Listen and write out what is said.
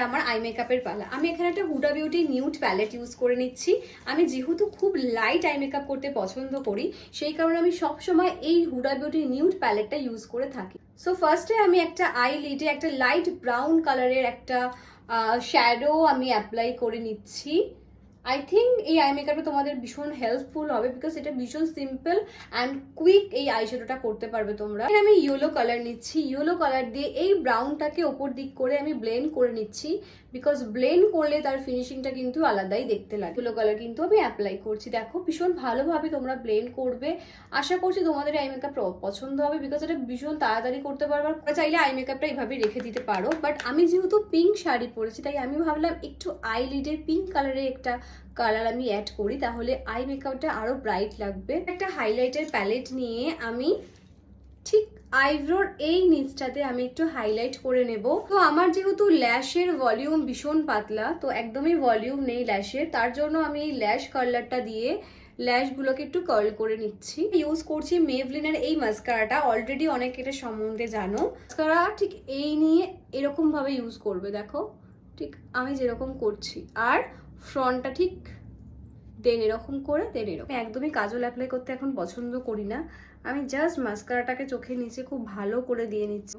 আমার আই মেকআপের পালা। আমি এখানে একটা Huda Beauty nude palette use করে নিচ্ছি। আমি যেহেতু খুব লাইট আই মেকআপ করতে পছন্দ করি, সেই কারণে আমি সবসময় এই হুডা বিউটি নিউড প্যালেটটা ইউজ করে থাকি। সো ফার্স্টে আমি একটা আই লিডে একটা লাইট ব্রাউন কালারের একটা শ্যাডো আমি অ্যাপ্লাই করে নিচ্ছি। আই থিঙ্ক এই আই মেকআপটা তোমাদের ভীষণ হেল্পফুল হবে, বিকজ এটা ভীষণ সিম্পল অ্যান্ড কুইক এই আই শ্যাডোটা করতে পারবে তোমরা। আমি ইয়েলো কালার নিচ্ছি, ইয়েলো কালার দিয়ে এই ব্রাউনটাকে ওপর দিক করে আমি ব্লেন্ড করে নিচ্ছি, বিকজ ব্লেন্ড করলে তার ফিনিশিংটা কিন্তু আলাদাই দেখতে লাগে। ইয়েলো কালার কিন্তু আমি অ্যাপ্লাই করছি, দেখো ভীষণ ভালোভাবে তোমরা ব্লেন্ড করবে। আশা করছি তোমাদের আই মেকআপ পছন্দ হবে, বিকজ এটা ভীষণ তাড়াতাড়ি করতে পারবে। চাইলে আই মেকআপটা এইভাবে রেখে দিতে পারো, বাট আমি যেহেতু পিঙ্ক শাড়ি পরেছি তাই আমি ভাবলাম একটু আই লিডের পিঙ্ক কালারের একটা কালার আমি অ্যাড করি, তাহলে আই মেকআপটা আরো ব্রাইট লাগবে। একটা হাইলাইটার প্যালেট নিয়ে আমি ঠিক আইব্রোর এই নিচটাতে আমি একটু হাইলাইট করে নেব। তো আমার যেহেতু ল্যাশের ভলিউম ভীষণ পাতলা, তো একদমই ভলিউম নেই ল্যাশের, তার জন্য আমি এই ল্যাশ কার্লারটা দিয়ে ল্যাশগুলোকে একটু কার্ল করে নিচ্ছি। ইউজ করছি মেভলিনের এই মাস্কারাটা, অলরেডি অনেক এটা সম্বন্ধে জানো। মাস্কারা ঠিক এই নিয়ে এরকম ভাবে ইউজ করবে, দেখো ঠিক আমি যেরকম করছি, আর ফ্রন্টটা ঠিক দেন এরকম করে দেন এরকম। একদমই কাজল অ্যাপ্লাই করতে এখন পছন্দ করি না, আমি জাস্ট মাস্কারাটাকে চোখের নিচে খুব ভালো করে দিয়ে নিচ্ছি।